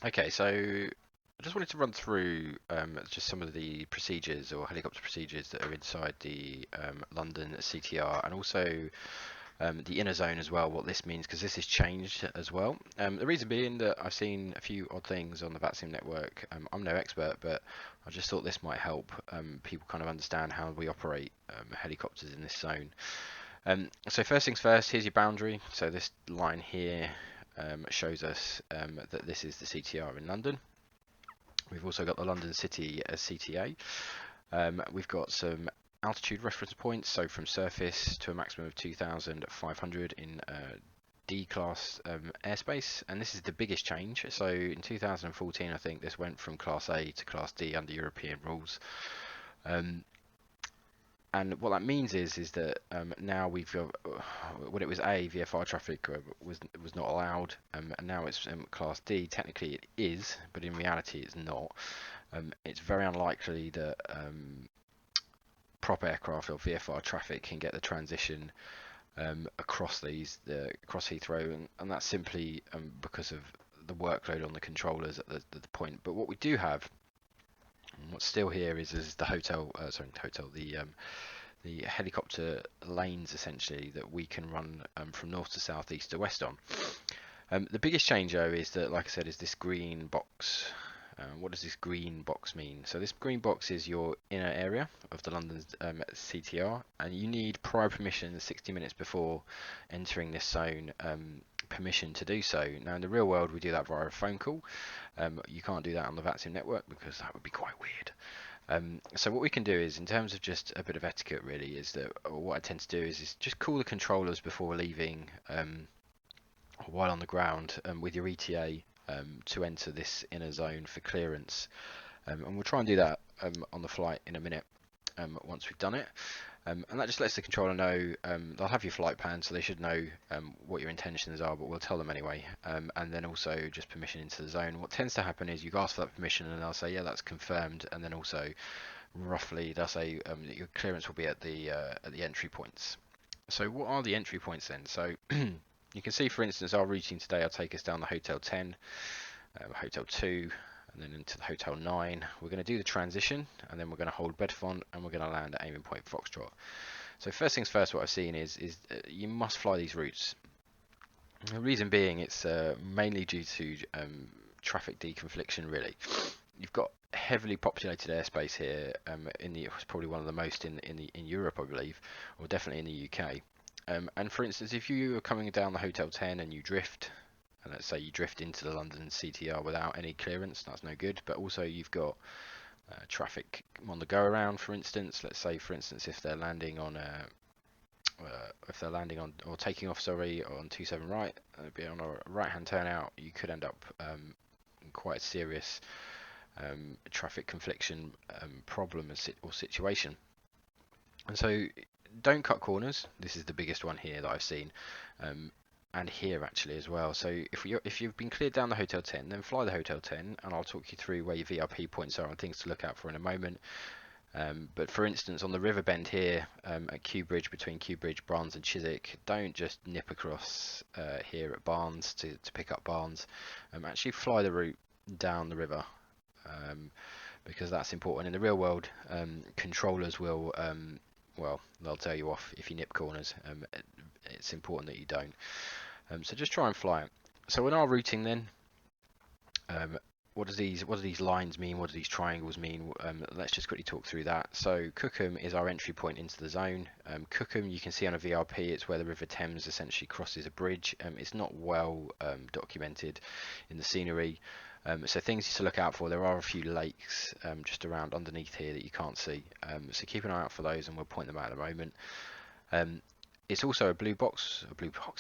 Okay, so I just wanted to run through just some of the procedures or helicopter procedures that are inside the London CTR, and also the inner zone as well, what this means, because this has changed as well. The reason being that I've seen a few odd things on the VATSIM network. I'm no expert, but I just thought this might help people kind of understand how we operate helicopters in this zone. So first things first, here's your boundary. So this line here shows us that this is the CTR in London. We've also got the London City as CTA. We've got some altitude reference points, so from surface to a maximum of 2,500 in D-class airspace, and this is the biggest change. So in 2014, I think this went from Class A to Class D under European rules. And what that means is that now we've got when it was A, VFR traffic was not allowed, and now it's Class D. Technically it is, but in reality it's not. It's very unlikely that prop aircraft or VFR traffic can get the transition across across Heathrow, and that's simply because of the workload on the controllers at the point. But what we do have, and what's still here, is the the helicopter lanes essentially that we can run from north to south, east to west on. The biggest change though is that, like I said, is this green box. What does this green box mean? So this green box is your inner area of the London CTR, and you need prior permission 60 minutes before entering this zone, permission to do so. Now in the real world we do that via a phone call. You can't do that on the VATSIM network because that would be quite weird. So what we can do is, in terms of just a bit of etiquette really, is that what I tend to do is just call the controllers before leaving while on the ground with your ETA to enter this inner zone for clearance. And we'll try and do that on the flight in a minute once we've done it. And that just lets the controller know. They'll have your flight plan, so they should know what your intentions are, but we'll tell them anyway. And then also just permission into the zone. What tends to happen is you ask for that permission and they'll say, yeah, that's confirmed, and then also roughly they'll say that your clearance will be at the entry points. So what are the entry points then? So you can see, for instance, our routing today will take us down the Hotel 10, Hotel 2, and then into the Hotel 9. We're going to do the transition, and then we're going to hold Bedfont, and we're going to land at aiming point Foxtrot. So first things first, what I've seen is you must fly these routes. The reason being, it's mainly due to traffic deconfliction. Really, you've got heavily populated airspace here. It's probably one of the most in Europe, I believe, or definitely in the UK. And for instance, if you are coming down the Hotel 10 and you drift, and let's say you drift into the London CTR without any clearance, that's no good. But also you've got traffic on the go around, for instance. Let's say, for instance, if they're landing on or taking off, sorry, on 27 right, be on a right-hand turnout, you could end up in quite a serious traffic confliction problem or situation. And so don't cut corners. This is the biggest one here that I've seen, and here actually as well. So if you've been cleared down the Hotel 10, then fly the Hotel 10, and I'll talk you through where your VRP points are and things to look out for in a moment. But for instance, on the river bend here at Kew Bridge, between Kew Bridge, Barnes and Chiswick, don't just nip across here at Barnes to pick up Barnes. Actually fly the route down the river, because that's important. In the real world, controllers will well, they'll tell you off if you nip corners. It's important that you don't. So just try and fly it. So in our routing then, what do these lines mean? What do these triangles mean? Let's just quickly talk through that. So Cookham is our entry point into the zone. Cookham, you can see on a VRP, it's where the River Thames essentially crosses a bridge. It's not well documented in the scenery. So things to look out for. There are a few lakes just around underneath here that you can't see. So keep an eye out for those, and we'll point them out in a moment. It's also a blue box.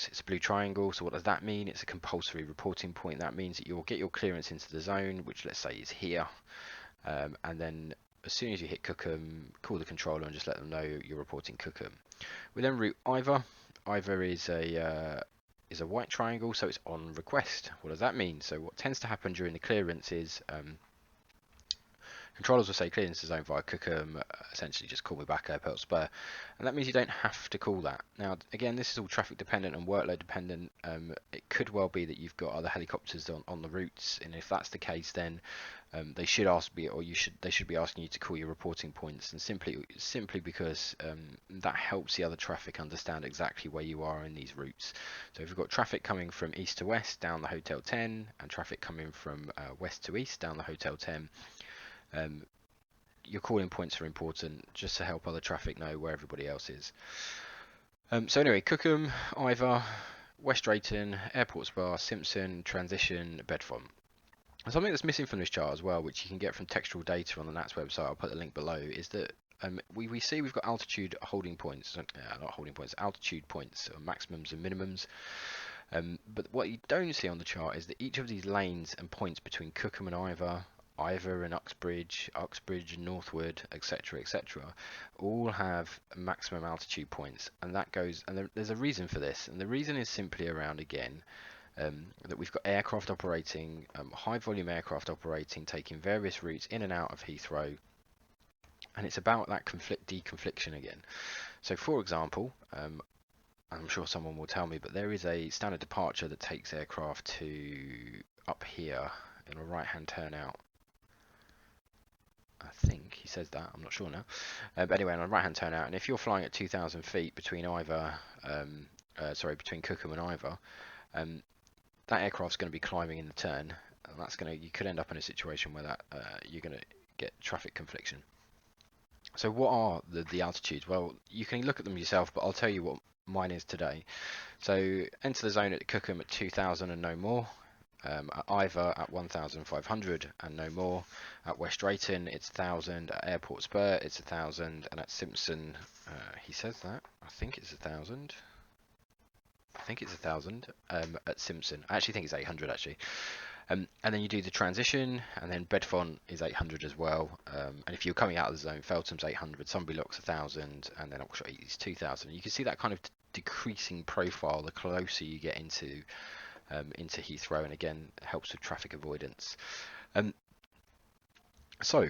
It's a blue triangle. So what does that mean? It's a compulsory reporting point. That means that you'll get your clearance into the zone, which let's say is here, and then as soon as you hit Cookham, call the controller and just let them know you're reporting Cookham. We then route Ivor. Ivor is a white triangle, so it's on request. What does that mean? So what tends to happen during the clearance is Controllers will say clearance the zone via Cookham, essentially just call me back Airport Spur, and that means you don't have to call that. Now, again, this is all traffic dependent and workload dependent. It could well be that you've got other helicopters on the routes, and if that's the case, then they should they should be asking you to call your reporting points, and simply because that helps the other traffic understand exactly where you are in these routes. So if you've got traffic coming from east to west down the Hotel 10, and traffic coming from west to east down the Hotel 10, your calling points are important just to help other traffic know where everybody else is. So anyway, Cookham, Iver, West Drayton, Airport Spa, Simpson, Transition, Bedfont. Something that's missing from this chart as well, which you can get from textual data on the NATS website, I'll put the link below, is that we see we've got altitude holding points, not holding points, altitude points, or maximums and minimums. But what you don't see on the chart is that each of these lanes and points between Cookham and Iver and Uxbridge and Northwood, etc., all have maximum altitude points, and there's a reason for this, and the reason is simply around, again, that we've got aircraft operating, high volume aircraft operating, taking various routes in and out of Heathrow, and it's about that deconfliction again. So, for example, I'm sure someone will tell me, but there is a standard departure that takes aircraft to up here in a right-hand turnout. I think he says that, I'm not sure now. But anyway, on a right-hand turnout, and if you're flying at 2,000 feet between between Cookham and Iver, that aircraft's going to be climbing in the turn, and you could end up in a situation where you're going to get traffic confliction. So what are the altitudes? Well, you can look at them yourself, but I'll tell you what mine is today. So enter the zone at Cookham at 2,000 and no more. At Iver at 1,500 and no more. At West Drayton it's 1,000. At Airport Spur it's 1,000, and at Simpson, he says that. I think it's 1,000. At Simpson. I actually think it's 800 actually. And then you do the transition, and then Bedfont is 800 as well. And if you're coming out of the zone, Feltham's 800, Sunbury Lock's 1,000, and then Oxford is 2,000. You can see that kind of decreasing profile the closer you get into Heathrow, and again, it helps with traffic avoidance. So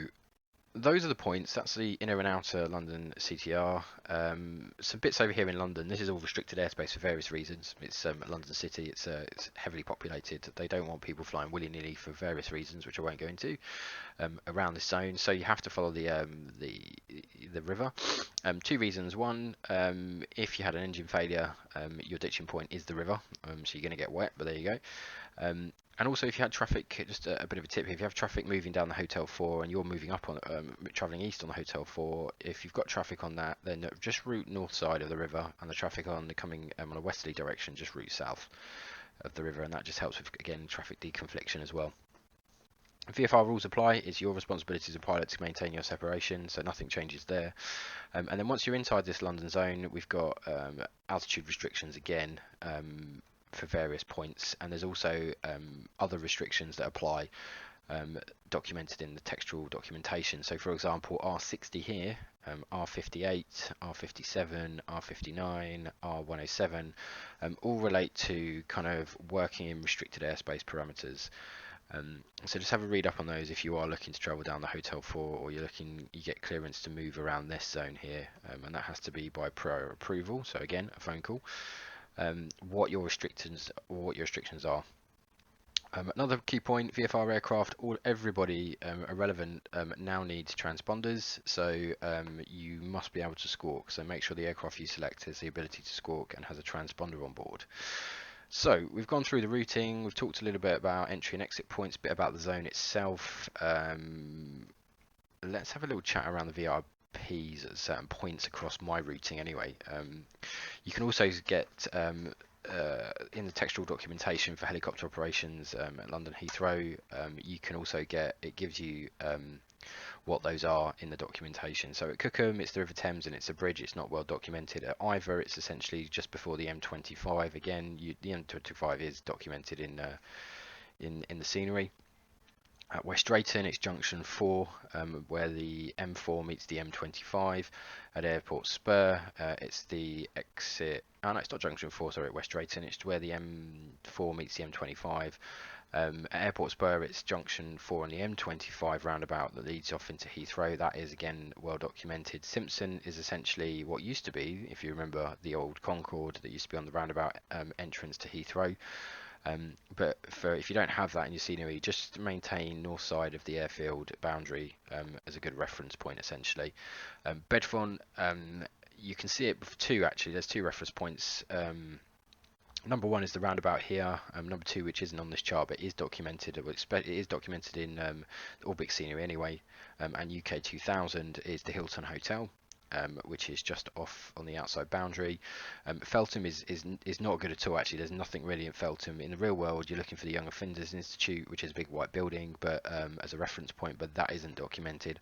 those are the points. That's the inner and outer London CTR. Some bits over here in London. This is all restricted airspace for various reasons. It's London City. It's heavily populated. They don't want people flying willy-nilly for various reasons, which I won't go into, around this zone. So you have to follow the river. Two reasons. One, if you had an engine failure, your ditching point is the river, so you're going to get wet. But there you go. And also, if you had traffic, just a bit of a tip, if you have traffic moving down the Hotel 4 and you're moving up on, travelling east on the Hotel 4, if you've got traffic on that, then just route north side of the river, and the traffic on a westerly direction, just route south of the river, and that just helps with, again, traffic deconfliction as well. VFR rules apply. It's your responsibility as a pilot to maintain your separation, so nothing changes there. And then once you're inside this London zone, we've got altitude restrictions again, for various points, and there's also other restrictions that apply, documented in the textual documentation. So for example, R60 here, R58, R57, R59, R107 all relate to kind of working in restricted airspace parameters. So just have a read up on those if you are looking to travel down the Hotel 4, or you get clearance to move around this zone here, and that has to be by prior approval. So again, a phone call. What your restrictions are. Another key point: VFR aircraft, everybody irrelevant now needs transponders, so you must be able to squawk. So make sure the aircraft you select has the ability to squawk and has a transponder on board. So we've gone through the routing. We've talked a little bit about entry and exit points, a bit about the zone itself. Let's have a little chat around the VRPs at certain points across my routing anyway. You can also get in the textual documentation for helicopter operations at London Heathrow, you can also it gives you what those are in the documentation. So at Cookham it's the River Thames and it's a bridge. It's not well documented. At Iver it's essentially just before the M25. Again, the M25 is documented in the scenery. At West Drayton it's junction 4, where the M4 meets the M25. At Airport Spur it's the exit, no, it's not junction 4, sorry, at West Drayton it's where the M4 meets the M25. At Airport Spur, it's junction 4 on the M25 roundabout that leads off into Heathrow. That is again well documented. Simpson is essentially what used to be, if you remember, the old Concorde that used to be on the roundabout entrance to Heathrow. But if you don't have that in your scenery, just maintain north side of the airfield boundary as a good reference point essentially. Bedfont, you can see it with two actually. There's two reference points. Number one is the roundabout here. Number two, which isn't on this chart but is documented, it is documented in all big scenery anyway. And UK 2000 is the Hilton Hotel, which is just off on the outside boundary. Feltham is not good at all actually. There's nothing really in Feltham. In the real world, you're looking for the Young Offenders Institute, which is a big white building, but as a reference point, but that isn't documented.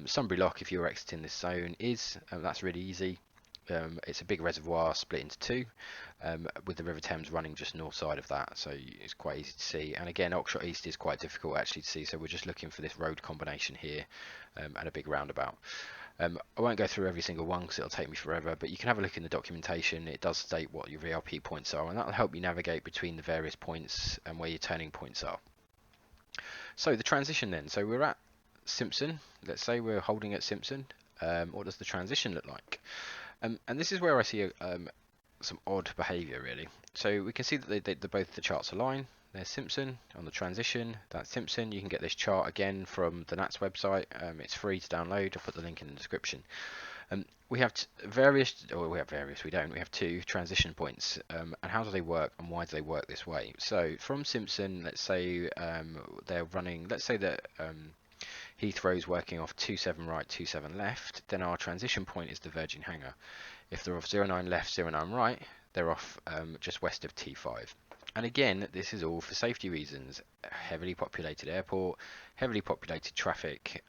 Sunbury Lock, if you're exiting this zone, is that's really easy. It's a big reservoir split into two, with the River Thames running just north side of that, so it's quite easy to see. And again, Oxshott East is quite difficult actually to see, so we're just looking for this road combination here and a big roundabout. I won't go through every single one because it'll take me forever, but you can have a look in the documentation. It does state what your VRP points are, and that'll help you navigate between the various points and where your turning points are. So the transition then, so we're at Simpson. Let's say we're holding at Simpson. What does the transition look like? And this is where I see some odd behaviour really. So we can see that both the charts align. There's Simpson on the transition. That's Simpson. You can get this chart again from the NATS website. It's free to download. I'll put the link in the description. We have we have two transition points. And how do they work and why do they work this way? So from Simpson, let's say they're running, let's say that Heathrow's working off 27 right, 27 left, then our transition point is the Virgin Hangar. If they're off 09 left, 09 right, they're off just west of T5. And again, this is all for safety reasons. Heavily populated airport, heavily populated traffic,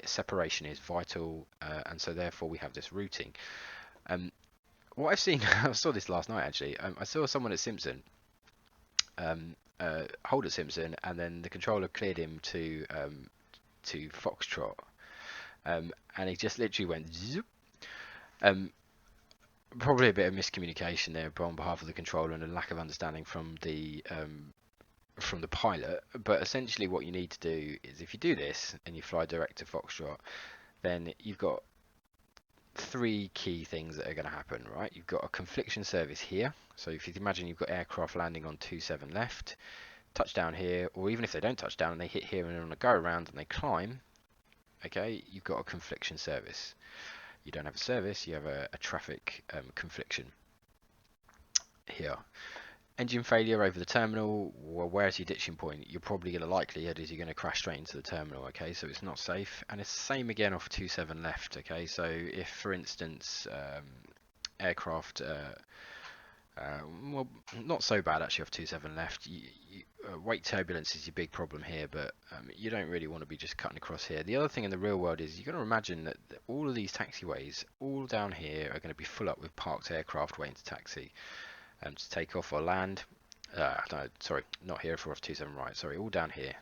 separation is vital, and so therefore we have this routing. What I've seen, I saw this last night actually, I saw someone at Simpson, hold at Simpson, and then the controller cleared him to Foxtrot, and he just literally went zoop. Probably a bit of miscommunication there on behalf of the controller and a lack of understanding from the pilot, but essentially what you need to do is, if you do this and you fly direct to Foxtrot, then you've got three key things that are going to happen, right? You've got a confliction service here, so if you imagine you've got aircraft landing on 27 left, touchdown here, or even if they don't touch down and they hit here and they're on a go around and they climb, okay, you've got a confliction service. You don't have a service, you have a traffic confliction here. Engine failure over the terminal, well, where's your ditching point? You're probably going to likelihood is you're going to crash straight into the terminal, okay, so it's not safe. And it's the same again off 27 left, okay, so if for instance aircraft well, not so bad actually off 27 left. Weight turbulence is your big problem here, but you don't really want to be just cutting across here. The other thing in the real world is you've got to imagine that all of these taxiways, all down here, are going to be full up with parked aircraft waiting to taxi, to take off or land. No, sorry, not here for off 27 right. Sorry, all down here.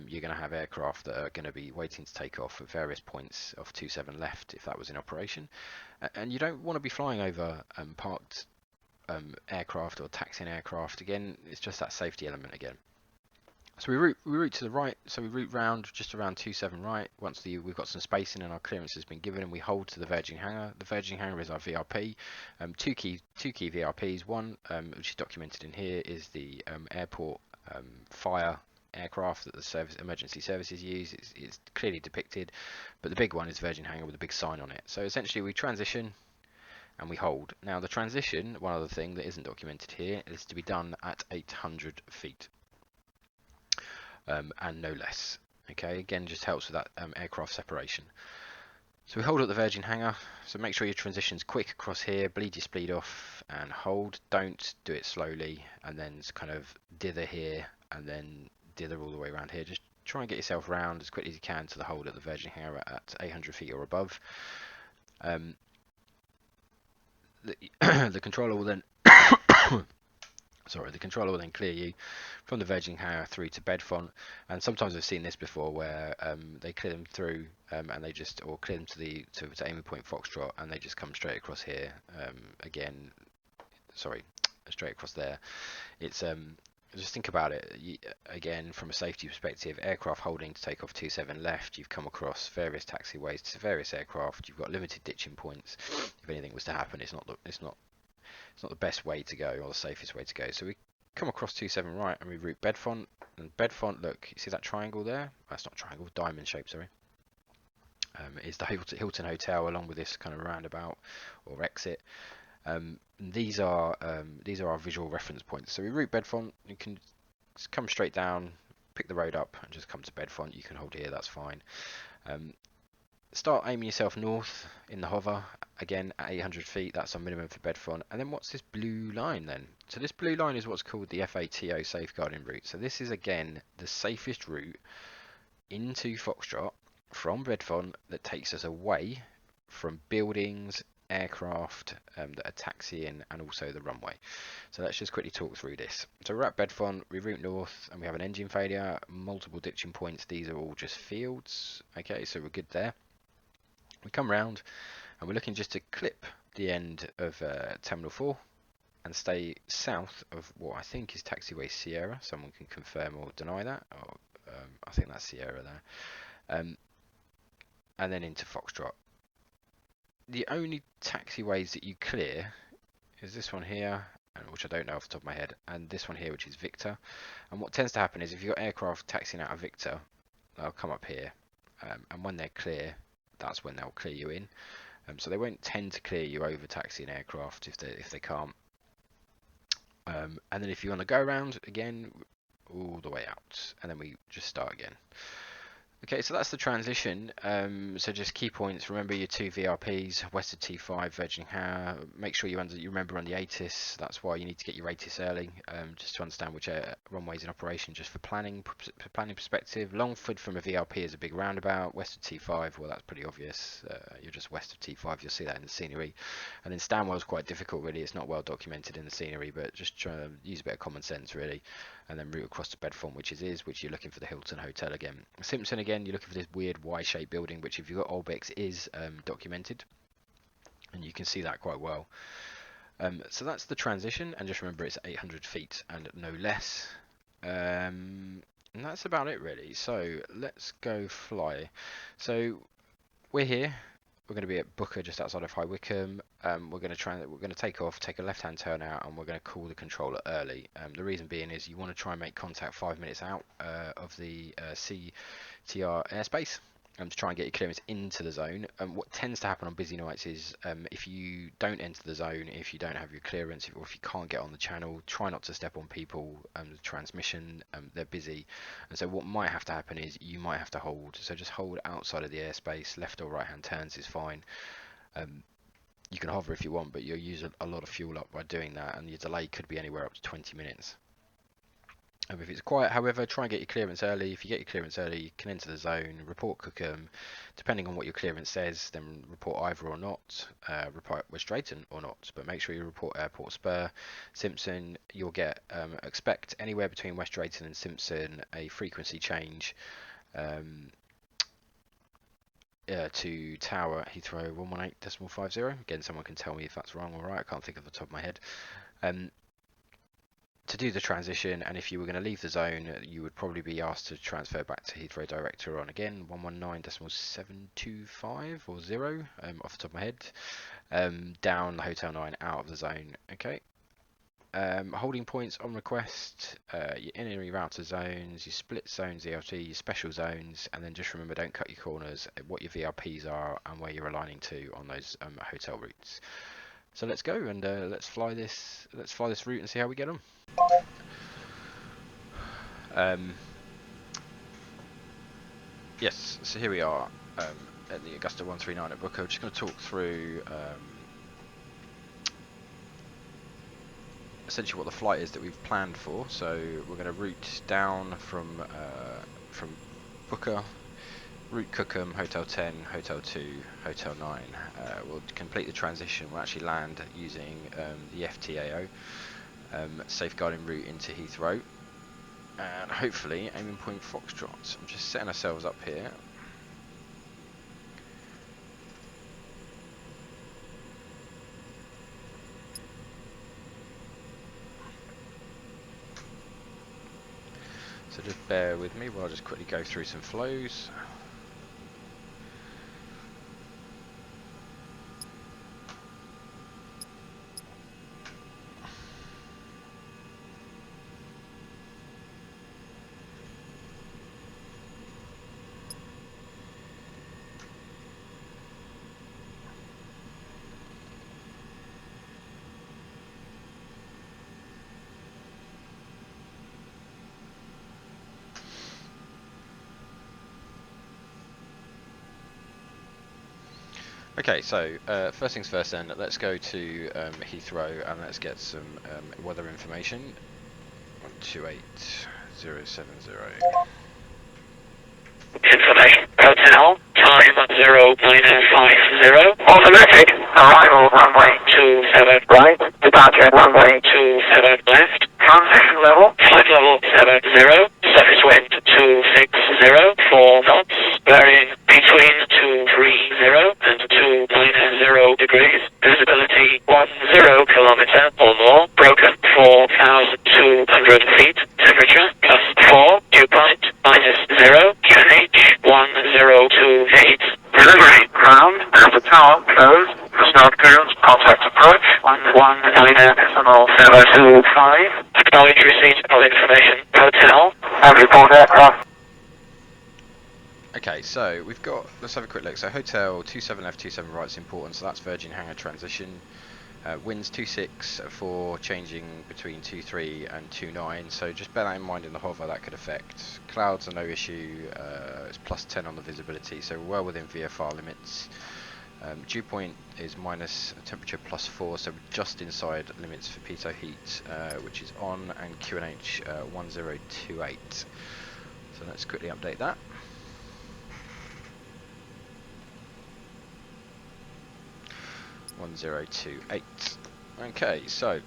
You're going to have aircraft that are going to be waiting to take off at various points off 27 left if that was in operation, and you don't want to be flying over parked aircraft or taxiing aircraft. Again, it's just that safety element again. So we route to the right, so we route round just around 27 right. Once we've got some spacing and our clearance has been given, and we hold to the Virgin Hangar. The Virgin Hangar is our VRP. Two key VRPs. One, which is documented in here, is the airport fire aircraft that the emergency services use. It's clearly depicted, but the big one is Virgin Hangar with a big sign on it. So essentially we transition and we hold. Now the transition, one other thing that isn't documented here, is to be done at 800 feet. And no less. Okay, again, just helps with that aircraft separation. So we hold at the Virgin Hangar, so make sure your transition's quick across here, bleed your speed off and hold. Don't do it slowly and then kind of dither here and then dither all the way around here. Just try and get yourself around as quickly as you can to the hold at the Virgin Hangar at 800 feet or above. The controller will then the controller will then clear you from the Virgin Hangar through to Bedfont, and sometimes I've seen this before where they clear them through and they just, or clear them to aiming point Foxtrot, and they just come straight across here. Straight across there. It's just think about it. Again, from a safety perspective, aircraft holding to take off 27 left, you've come across various taxiways to various aircraft. You've got limited ditching points. If anything was to happen, it's not the best way to go or the safest way to go. So we come across 27 right and we route Bedfont. And Bedfont, look, you see that triangle there? That's not triangle, diamond shape, sorry. Is the Hilton Hotel along with this kind of roundabout or exit. These are our visual reference points. So we route Bedfont. You can come straight down, pick the road up, and just come to Bedfont. You can hold here, that's fine. Start aiming yourself north in the hover, again at 800 feet, that's our minimum for Bedfont. And then what's this blue line then? So this blue line is what's called the FATO safeguarding route. So this is again the safest route into Foxtrot from Bedfont that takes us away from buildings, aircraft that are taxiing, and also the runway. So let's just quickly talk through this. So we're at Bedfont, we route north, and we have an engine failure, multiple ditching points. These are all just fields. Okay, so we're good there. We come round and we're looking just to clip the end of Terminal 4 and stay south of what I think is taxiway Sierra. Someone can confirm or deny that. I think that's Sierra there. And then into Foxtrot. The only taxiways that you clear is this one here, which I don't know off the top of my head, and this one here, which is Victor. And what tends to happen is if you've got aircraft taxiing out of Victor, they'll come up here, and when they're clear, that's when they'll clear you in. So they won't tend to clear you over taxiing aircraft if they can't. And then if you want to go around again, all the way out, and then we just start again. Okay, so that's the transition. So just key points. Remember your two VRPs, Western T5, Virgin Howe. Make sure you remember on the ATIS. That's why you need to get your ATIS early, just to understand which runways in operation, just for planning perspective. Longford from a VRP is a big roundabout. Western T5, well, that's pretty obvious. You're just west of T5. You'll see that in the scenery. And then Stanwell's quite difficult, really. It's not well documented in the scenery, but just try to use a bit of common sense, really. And then route across to Bedfont, which you're looking for the Hilton Hotel again. Simpson again, you're looking for this weird Y-shaped building, which if you've got Olbex is documented, and you can see that quite well. So that's the transition, and just remember it's 800 feet and no less. And that's about it really. So let's go fly. So we're here. We're going to be at Booker, just outside of High Wycombe. We're going to take off, take a left-hand turn out, and we're going to call the controller early. The reason being is you want to try and make contact 5 minutes out of the CTR airspace, to try and get your clearance into the zone. What tends to happen on busy nights is if you don't enter the zone, if you don't have your clearance, or if you can't get on the channel, try not to step on people. The transmission, they're busy, and so what might have to happen is you might have to hold. So just hold outside of the airspace. Left or right hand turns is fine. You can hover if you want, but you'll use a lot of fuel up by doing that, and your delay could be anywhere up to 20 minutes. If it's quiet, however, try and get your clearance early. If you get your clearance early, you can enter the zone, report Cookham. Depending on what your clearance says, then report either or not, report West Drayton or not. But make sure you report Airport Spur. Simpson, you'll get, expect anywhere between West Drayton and Simpson a frequency change to Tower Heathrow 118.50. Again, someone can tell me if that's wrong or right. I can't think off the top of my head. To do the transition, and if you were going to leave the zone, you would probably be asked to transfer back to Heathrow Director on again 119.725 or 0 off the top of my head, down the Hotel 9 out of the zone. Okay. Holding points on request, your in-area router zones, your split zones, ELT, your special zones, and then just remember, don't cut your corners, what your VRPs are and where you're aligning to on those hotel routes. So let's go and let's fly this route and see how we get on. Yes, so here we are at the Augusta 139 at Booker. We're just going to talk through essentially what the flight is that we've planned for. So we're going to route down from Booker, route Cookham, Hotel 10, Hotel 2, Hotel 9. We'll complete the transition. We'll actually land using the FTAO safeguarding route into Heathrow, and hopefully aiming point Foxtrot. I'm just setting ourselves up here. So just bear with me while I just quickly go through some flows. Okay, so first things first then, let's go to Heathrow and let's get some weather information. 128070. Information. Hotel. Time 0950. Automatic. Arrival runway 27 right. Departure runway 27 left. Transition level. Flight level 70. Surface wind 260. 4 knots. Varying between 230 and 290 degrees. Visibility 10 kilometer or more. Broken 4,200 feet. Temperature +4. Dew point -0. QNH 1028. Delivery ground. Delta Tower closed. Start clearance. Contact approach 119.725. Acknowledge receipt of information. Hotel. And report aircraft. Okay, so we've got, let's have a quick look. So hotel 27 left, 27 right is important, so that's Virgin Hangar transition. Winds 26 for changing between 23 and 29, so just bear that in mind in the hover, that could affect. Clouds are no issue, it's +10 on the visibility, so we're well within VFR limits. Dew point is minus, temperature +4, so we're just inside limits for pitot heat, which is on, and QNH 1028. So let's quickly update that. 1028. Okay, so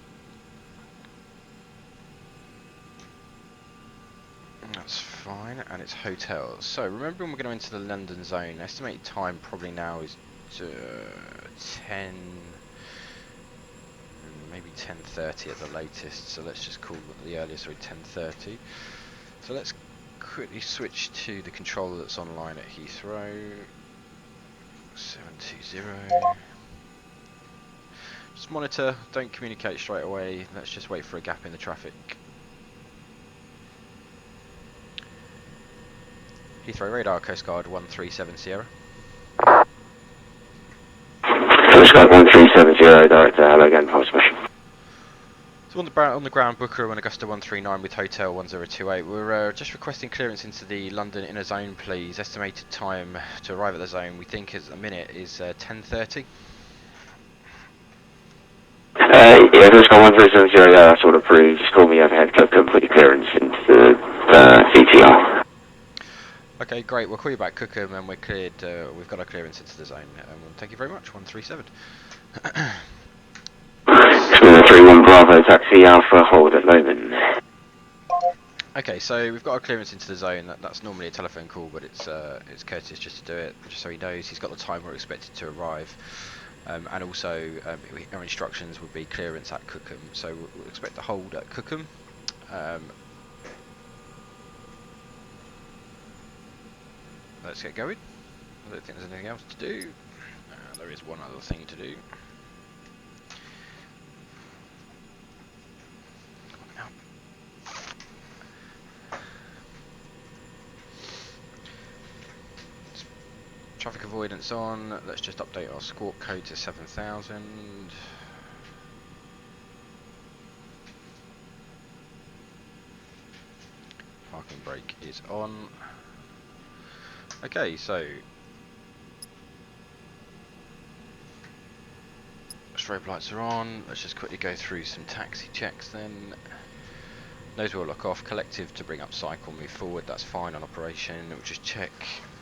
that's fine, and it's hotels. So remember when we're going into the London zone, estimated time probably now is 10, maybe 10:30 at the latest. So let's just call the earliest, sorry, 10:30. So let's quickly switch to the controller that's online at Heathrow. 720. Just monitor, don't communicate straight away, let's just wait for a gap in the traffic. Heathrow radar, Coast Guard 137 Sierra. Coast Guard 1370, Director, hello again, post mission. So on the ground, Booker and Augusta 139 with Hotel 1028. We're just requesting clearance into the London inner zone, please. Estimated time to arrive at the zone, we think is a minute, is 10:30. Yeah, Coast Guard 1370, that's all approved. Just call me overhead, complete clearance into the CTR. Okay, great. We'll call you back, Cookham, and we're cleared. We've got our clearance into the zone. Thank you very much. 137. 31 Bravo, taxi Alpha, hold at Lowman. Okay, so we've got our clearance into the zone. That's normally a telephone call, but it's courteous just to do it, just so he knows. He's got the time we're expected to arrive, and also our instructions would be clearance at Cookham. So we'll expect to hold at Cookham. Let's get going. I don't think there's anything else to do. There is one other thing to do. Come on now. Traffic avoidance on. Let's just update our squawk code to 7000. Parking brake is on. Okay, so strobe lights are on. Let's just quickly go through some taxi checks then. Nose wheel lock off, collective to bring up cycle, move forward, that's fine on operation. We'll just check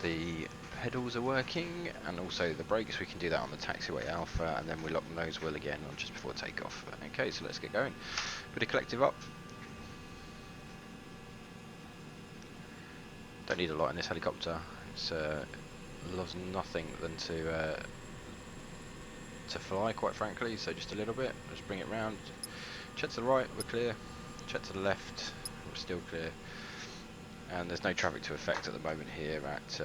the pedals are working and also the brakes. We can do that on the taxiway alpha, and then we lock the nose wheel again on just before takeoff. Okay, so let's get going. Put a collective up. Don't need a lot in this helicopter. It's loves nothing than to fly, quite frankly, so just a little bit. Just bring it round. Check to the right, we're clear. Check to the left, we're still clear. and there's no traffic to affect at the moment here at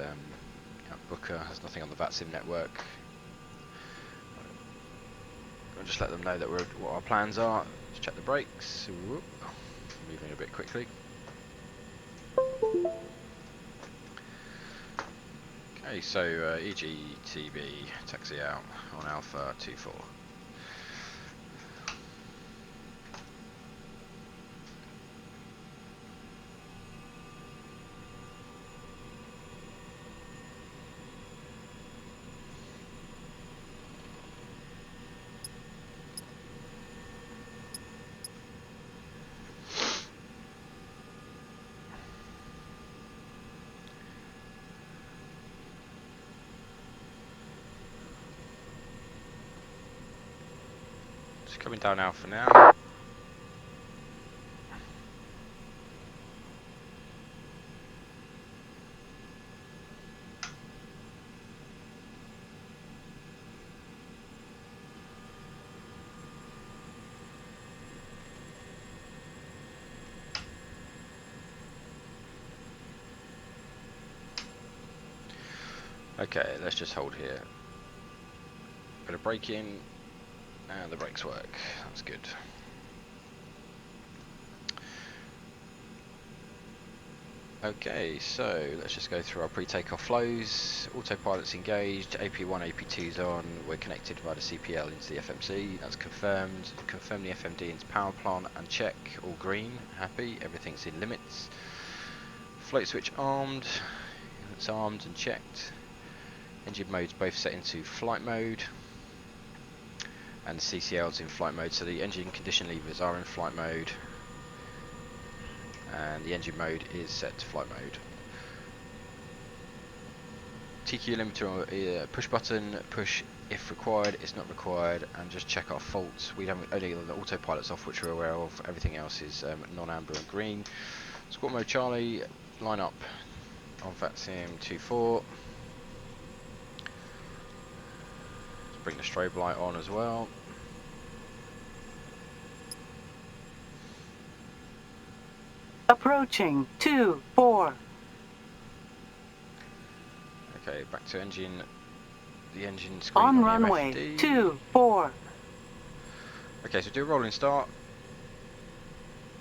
Booker. There's nothing on the VATSIM network. I'll just let them know that what our plans are. Let's check the brakes. Whoop. Moving a bit quickly. Okay, so EGTB taxi out on Alpha 24. Just coming down Alpha now. Okay, let's just hold here. Bit of braking, and the brakes work. That's good. Okay, so let's just go through our pre-takeoff flows. Autopilot's engaged, AP1, AP2's on. We're connected via the CPL into the FMC. That's confirmed. Confirm the FMD into power plant and check. All green, happy, everything's in limits. Float switch armed. It's armed and checked. Engine modes both set into flight mode, and the CCL's in flight mode, so the engine condition levers are in flight mode, and the engine mode is set to flight mode. TQ limiter push button, push if required, it's not required, and just check our faults. We don't only the autopilot's off, which we're aware of. Everything else is non-amber and green. Squat mode Charlie, line up on VATSIM 24. Bring the strobe light on as well. Approaching 2-4. Okay, back to engine. The engine screen On on runway the MFD. 2-4. Okay, so do a rolling start.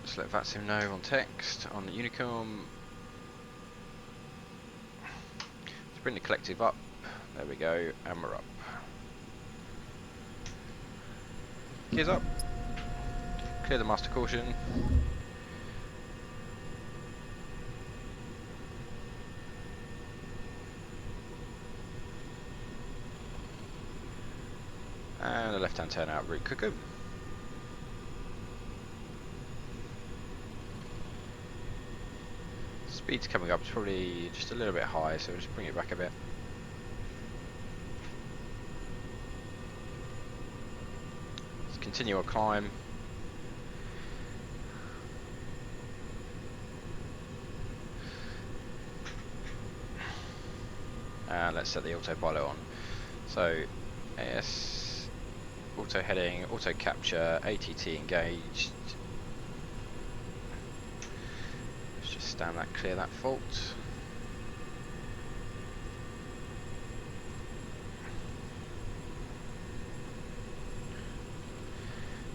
Just let VATSIM know on text on the Unicom. Let's bring the collective up. There we go, and we're up. Gears up. Clear the master caution. And a left-hand turn out route cuckoo. Speed's coming up, it's probably just a little bit high, so we'll just bring it back a bit. Let's continue our climb. And let's set the autopilot on. So AS, auto heading, auto capture, ATT engaged. Let's just stand that, clear that fault.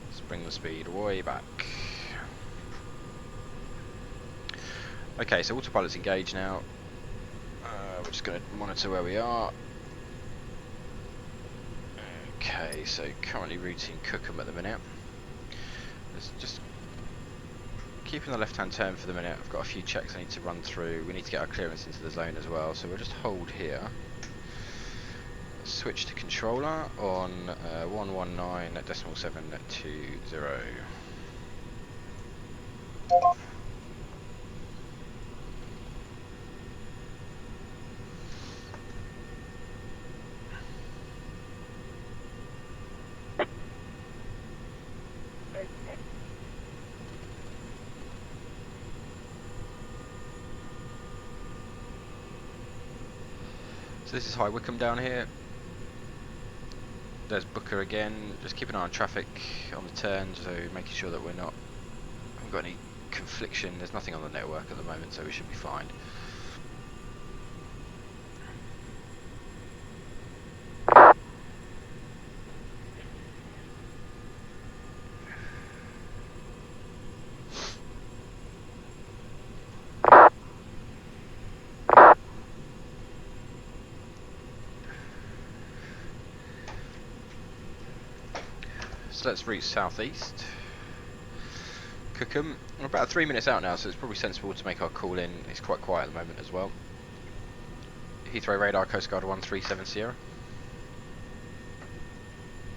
Let's bring the speed way back. Okay, so autopilot's engaged now. We're just going to monitor where we are. Okay, so currently routing Cookham at the minute. Let's just keeping the left-hand turn for the minute. I've got a few checks I need to run through. We need to get our clearance into the zone as well, so we'll just hold here. Switch to controller on 119.720. So this is High Wycombe down here. There's Booker again. Just keep an eye on traffic on the turn, so making sure that haven't got any confliction. There's nothing on the network at the moment, so we should be fine. So let's route southeast. Cookham. We're about 3 minutes out now, so it's probably sensible to make our call in. It's quite quiet at the moment as well. Heathrow radar, Coast Guard 137 Sierra.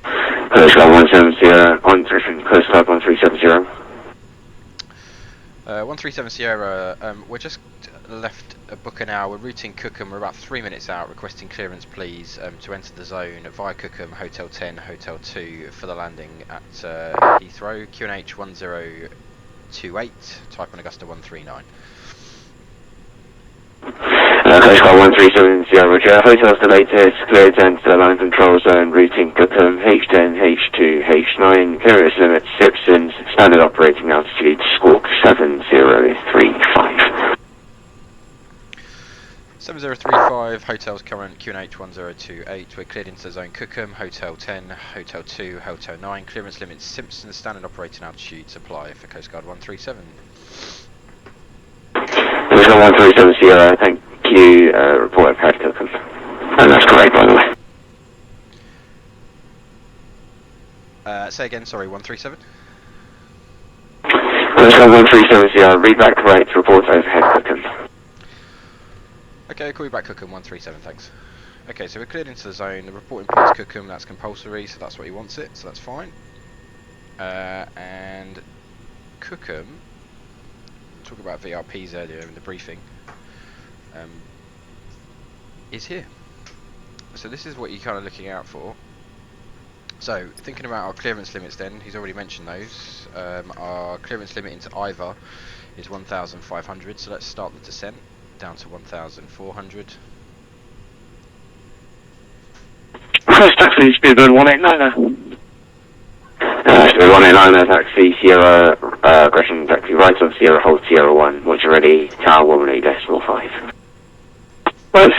Coast Guard 170, on Griffin, Coast Guard 1370. 137 Sierra, we're just left a book an hour. We're routing Cookham. We're about 3 minutes out. Requesting clearance, please, to enter the zone via Cookham, Hotel 10, Hotel 2 for the landing at Heathrow. QNH 1028, type on Augusta 139. Coast Guard 137 Sierra, Roger. Hotel's the latest. Cleared to enter the line control zone. Routing Cookham, H10, H2, H9. Clearance limit Simpsons. Standard operating altitude. Squawk 7035. 7035, Hotel's current QNH 1028. We're cleared into the zone Cookham, Hotel 10, Hotel 2, Hotel 9. Clearance limit Simpson. Standard operating altitude. Supply for Coast Guard 137. Coast Guard 137 Sierra, thank you. Report of Head Cookham. And that's correct, by the way. Say again, sorry, 137? Coast Guard 137 Sierra, read back correct. Report overhead Cookham. Okay, I'll call you back Cookham 137, thanks. Okay, so we're cleared into the zone. The reporting point's Cookham, that's compulsory, so that's what he wants it, so that's fine. And Cookham, talk about VRPs earlier in the briefing, is here. So this is what you're kind of looking out for. So, thinking about our clearance limits then, he's already mentioned those. Our clearance limit into Iva is 1,500, so let's start the descent down to 1,400. First taxi, speedbird 189er. Speedbird 189er, taxi Sierra, aggression taxi right on Sierra, hold Sierra 1. Once you're ready, tower 118 decimal 5. Right,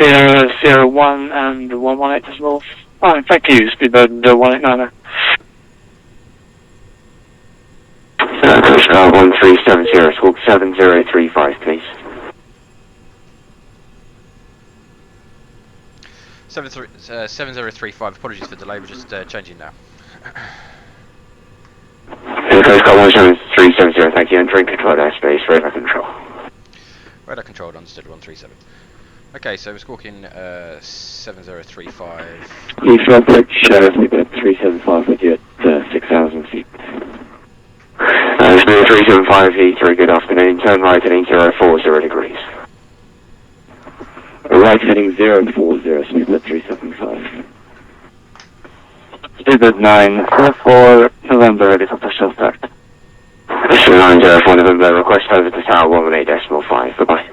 Sierra 1 and 118 decimal 5. Thank you, speedbird 189er. Coast Guard 1370, squawk 7035, please. 7035, apologies for the delay, we're just changing now. Coast Guard 17370, thank you, entering controlled airspace, radar control. Radar controlled, understood, 137. Okay, so we're squawking 7035. Heathrow approach, speedbird 375 with you at 6,000 feet. Speedbird 375, Heathrow, good afternoon, turn right heading 040 degrees. Right heading 040, speedbird 375. Speedbird 904 November, helicopter shell start. Speedbird 904 November, request over to tower 118 decimal 5, bye-bye.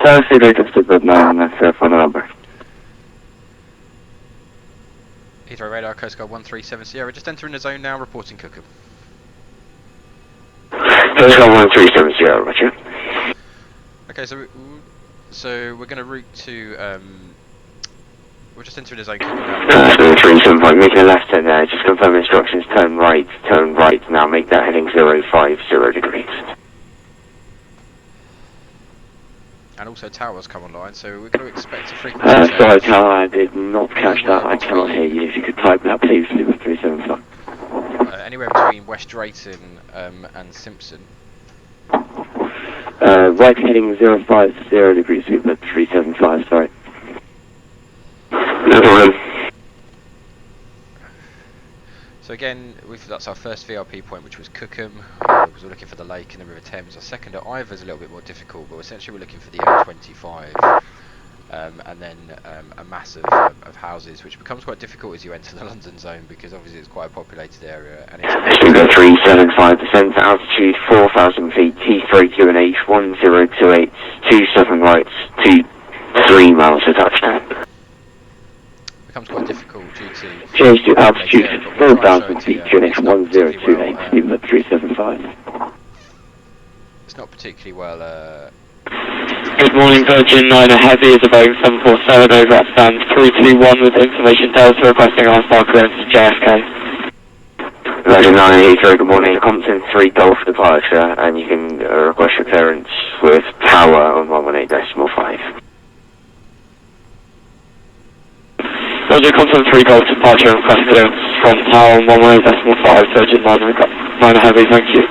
Tower, see you later, Speedbird 904 November. Heathrow radar, Coast Guard 137 Sierra, just entering the zone now, reporting Cookham. Coast Guard 137 Sierra, roger. Okay, so we're going to route to, we're just entering the zone Cookham now. 375, making a left turn there, just confirm instructions, turn right, now make that heading 050 degrees. And also towers come online, so we're going to expect a frequency change. Sorry tower, I did not catch that, I cannot hear you, if you could type that please, Speedbird 375. Anywhere between West Drayton and Simpson. Right heading 050 degrees, Speedbird 375, sorry. No problem. So again, that's our first VRP point, which was Cookham, because we're looking for the lake and the River Thames. Our second at Iva is a little bit more difficult, but essentially we're looking for the M25, and then a mass of houses, which becomes quite difficult as you enter the London zone, because obviously it's quite a populated area. And it's 375, descent to altitude 4,000 feet, T3 QNH 1028, 27 rights, 23 miles to touchdown. Becomes quite difficult due to change to altitude 4,000 feet, QNH 1028, Speedbird 375. It's not particularly well. Good morning, Virgin 9 Heavy is about 747 over at stand 321 with information Delta requesting on-star clearance to JFK. Virgin 9 Heathrow, good morning. Compton 3 Golf departure, and you can request your clearance with tower on 118.5. Roger, Compton 3 Golf departure and request clearance from tower on 118.5, Virgin 9 Heavy, thank you.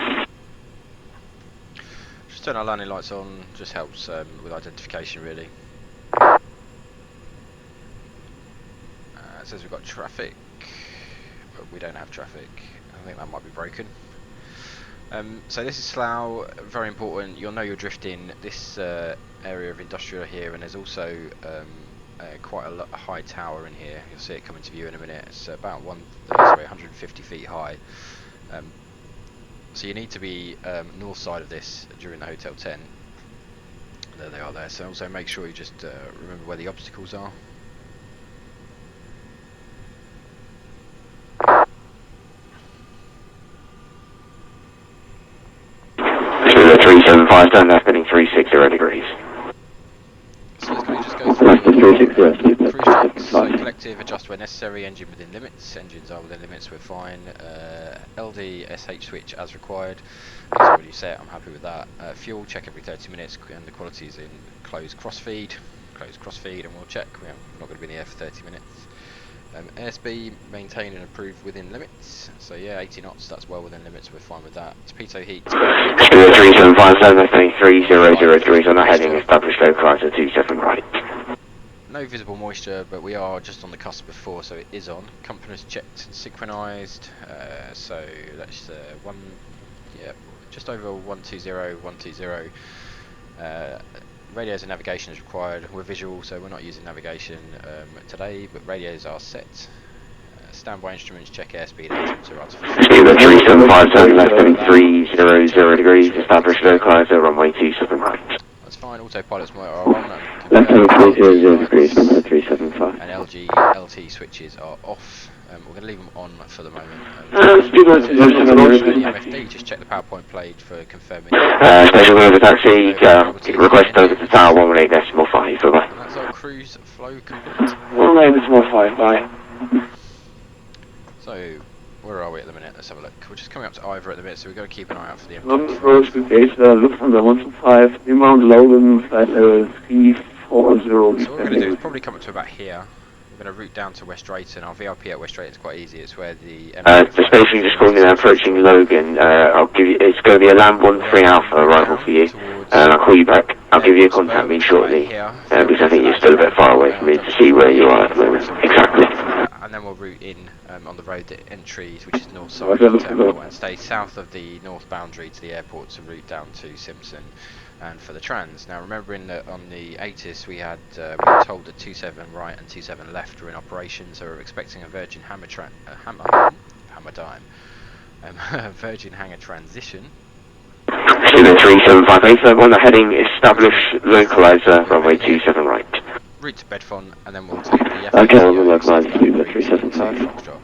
Just turn our landing lights on. Just helps with identification, really. It says we've got traffic, but we don't have traffic. I think that might be broken. So this is Slough, very important. You'll know you're drifting this area of industrial here, and there's also quite a high tower in here. You'll see it come into view in a minute. It's about 150 feet high. So you need to be north side of this during the Hotel 10. There they are there. So also make sure you just remember where the obstacles are. Zulu 375, turn left, heading 360 degrees. So let's just go through cruise checks. So collective, adjust where necessary, engine within limits. Engines are within limits, we're fine. LD, SH switch as required. That's already set, I'm happy with that. Fuel, check every 30 minutes, and the quality is in closed crossfeed. Closed crossfeed, and we'll check. We're not going to be in the air for 30 minutes. ASB, maintain and improve within limits. So yeah, 80 knots, that's well within limits, we're fine with that. Torpedo heat. Zulu 375, turn left, heading 300 degrees on the heading, established localizer 27 right. No visible moisture, but we are just on the cusp of 4, so it is on. Compass checked and synchronised. So that's just over 120. Radios and navigation is required. We're visual, so we're not using navigation today, but radios are set. Standby instruments, check airspeed, altimeter, artificial. Zulu 375, turn left, heading 300 degrees, established localizer, runway 27 right. That's fine. Autopilot's motor are on. Left, heading 300 degrees, runway 375. And LG LT switches are off. We're going to leave them on for the moment. MFD, just check the PowerPoint played for confirming. Station over taxi, request over to tower 118.5, bye-bye. And that's our cruise flow complete. 118.5, bye. So, where are we at the minute? Let's have a look. We're just coming up to Ivor at the minute, so we've got to keep an eye out for the London M25. Road, good base, Lufthansa 125, inbound Logan, flight level 340. So what we're going to do is probably come up to about here. We're going to route down to West Drayton. Our VRP at West Drayton is quite easy. It's where the Just basically just calling in approaching Logan. I'll give you, it's going to be a Lamb 13 Alpha arrival for you. I'll call you back. I'll give you a contact me shortly. Because I think you're still a bit far away from me to see where you are at the moment. Exactly. And then we'll route in on the road that entries, which is north side of the terminal, and stay south of the north boundary to the airport to route down to Simpson and for the trans. Now remembering that on the ATIS we were told that 27 right and 27 left were in operation, so we're expecting a Virgin Virgin Hangar transition. Zulu 375 on the heading established localizer runway 27 right. Route to Bedfont, and then we'll take the Okay, FATO on the localizer Zulu 375. Foxtrot.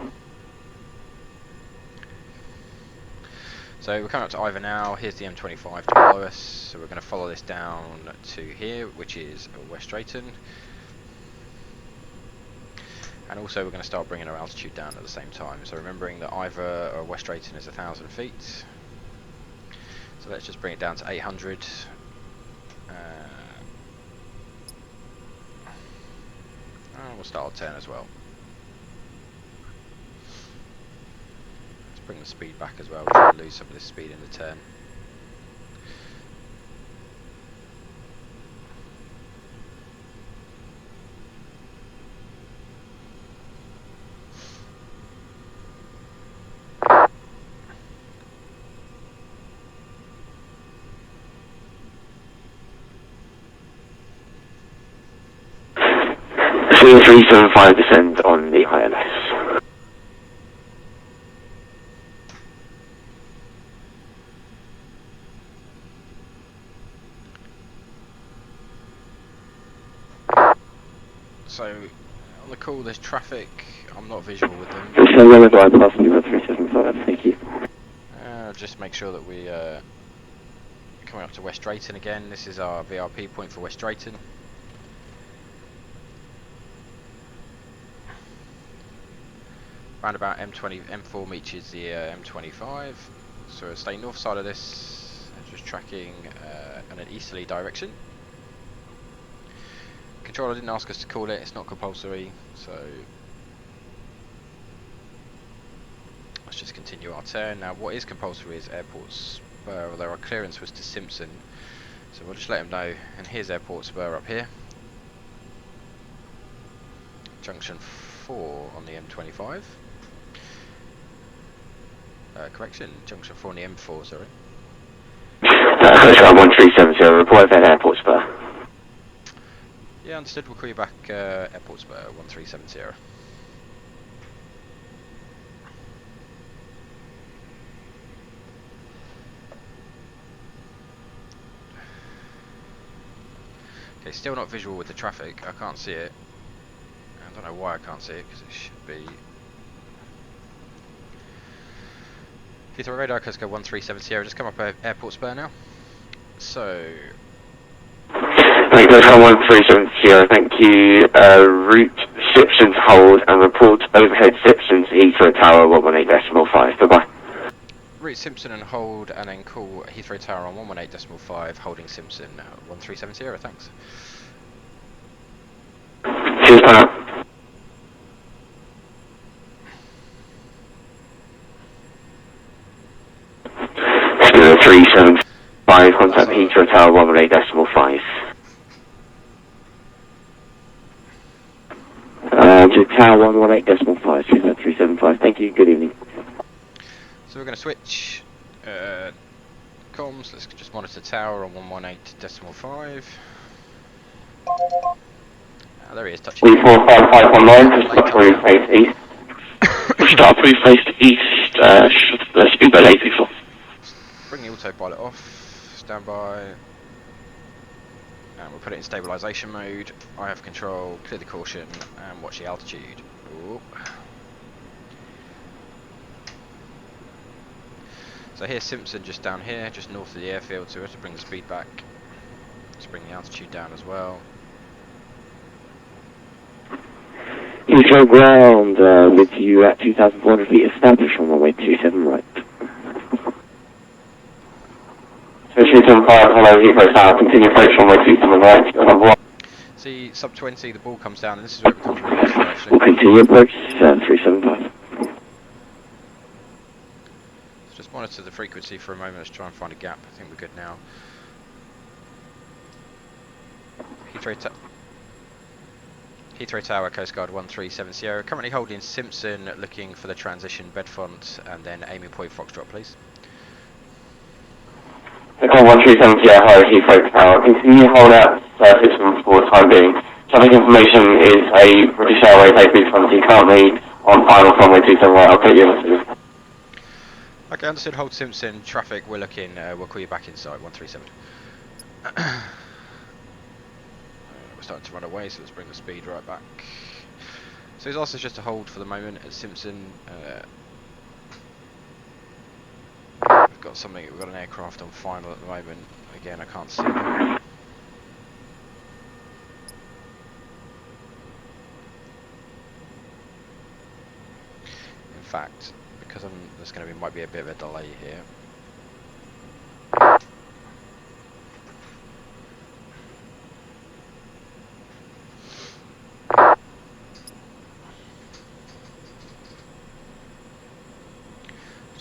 So we're coming up to Ivor now. Here's the M25 to follow us. So we're going to follow this down to here, which is West Drayton. And also we're going to start bringing our altitude down at the same time. So remembering that Ivor or West Drayton is 1,000 feet. So let's just bring it down to 800. We'll start on 10 as well. Let's bring the speed back as well. We'll try to lose some of this speed in the turn. Zulu 375 descend on the ILS. So on the call there's traffic. I'm not visual with them. Passenger 375, thank you. Just make sure that we Coming up to West Drayton again. This is our VRP point for West Drayton. Round about M4 meets the M25. So we'll stay north side of this, just tracking in an easterly direction. Controller didn't ask us to call it, it's not compulsory, so let's just continue our turn. Now what is compulsory is Airport Spur, although our clearance was to Simpson, so we'll just let him know. And here's Airport Spur up here. Junction 4 on the M25. Correction, junction 4 on the M4, sorry. Coast Guard 1370, report at Airport Spur. Yeah, understood. We'll call you back, Airport Spur 1370. Okay, still not visual with the traffic. I can't see it. I don't know why I can't see it, because it should be. Heathrow radar, Coast Guard 1370. Just come up Airport Spur now. So. Coast Guard 1370, thank you. Route Simpsons hold and report overhead Simpsons Heathrow Tower 118.5. Bye bye. Route Simpson and hold, and then call Heathrow Tower on 118.5, holding Simpson 1370. Thanks. Cheers, pal. 375, contact Heathrow Tower 118.5. To Tower 118.5, 375. Thank you, good evening. So we're going to switch comms. Let's just monitor tower on 118.5. There he is, touching. 34519, just stop through face east. Start through face east, speedboat 824. Bring the autopilot off, stand by, and we'll put it in stabilisation mode. I have control, clear the caution, and watch the altitude. Ooh. So here's Simpson just down here, just north of the airfield, so we have to bring the speed back. Let's bring the altitude down as well. Heathrow ground, with you at 2,400 feet established on runway 27 right. 375, hello, Heathrow Tower, continue approach runway 27 right. See, sub 20, the ball comes down, and this is where it becomes really useful actually. We'll continue approach 375. Let's just monitor the frequency for a moment, let's try and find a gap. I think we're good now. Heathrow Tower, Coast Guard 1370, currently holding Simpson, looking for the transition Bedfont, and then aiming point Foxtrot, please. Echo 1370, hello, Heathrow Tower. Continue to hold out Simpson for the time being. Traffic information is a British Airways A320 currently on final runway 27 right. I'll put you in the. Okay, understood. Hold Simpson. Traffic, we're looking. We'll call you back inside 137. We're starting to run away, so let's bring the speed right back. So he's asked us just to hold for the moment at Simpson. We've got an aircraft on final at the moment. Again, I can't see it. In fact, because there's going to be might be a bit of a delay here.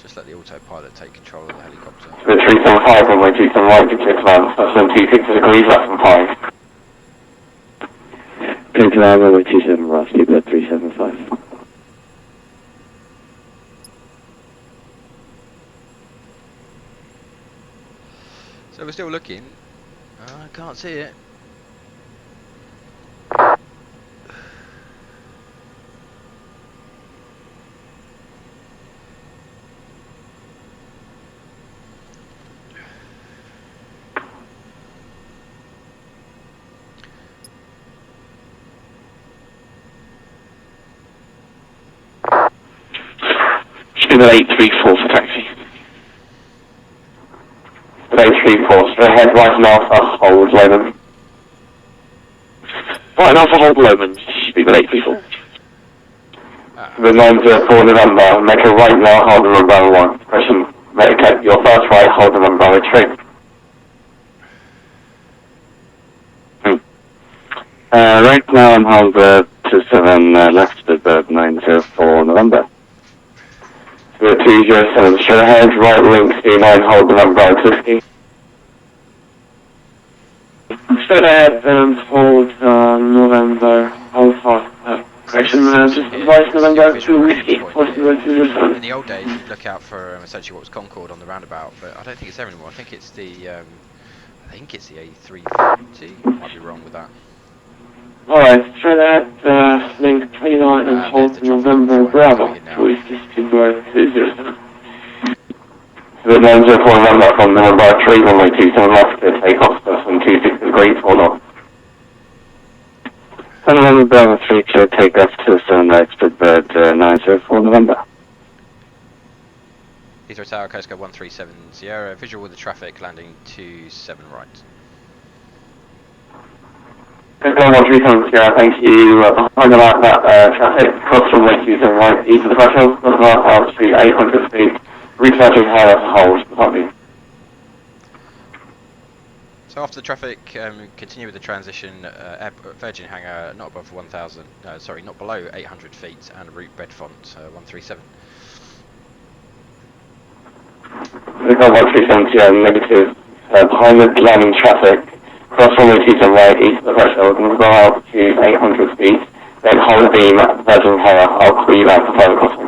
Just let the autopilot take control of the helicopter. 375, runway 27 right, good to land. That's 26 degrees left from 5. Good to land, runway 27 right, speedboat 375. So we're still looking. I can't see it. Speedboat 834 for taxi. Today 3-4, straight ahead, right now for hold, Lehman. Right now for hold Lomans, speed with 834. The 904 November, make a right now, hold November 1. Question, make your first right, hold November retreat. Right now I'm hold 27 left to bird 904 November. The 207, straight ahead, right link, C9, hold November 50. Straight ahead, hold November, hold for correction, just advise November 2 whiskey, hold November 207. In the old days, you'd look out for essentially what was Concord on the roundabout, but I don't think it's there anymore. I think it's the A350. Might be wrong with that. Alright, straight ahead, link 29 and hold November Bravo, 2 whiskey, speed bird 207. The 904 November from November 3, runway 27 left to take off, person 26 degrees, hold on. November Bravo 3, clear takeoff 27 right, speed bird 904 November. Heathrow Tower, Coast Guard 137 Sierra, visual with the traffic, landing 27 right. Coast Guard 137 Sierra, thank you. Behind that traffic, cross runway 27 right, east of the threshold, not about out speed 800 feet, researching higher hold, copy. So after the traffic, continue with the transition, Virgin Hangar, not above 1,000, not below 800 feet, and route Bedfont 137. Coast Guard 137 Sierra, negative. Behind the landing traffic, cross runway 27 right, east of the threshold, and go out to 800 feet, then hold beam at Virgin Hangar, I'll call you back for further crossing.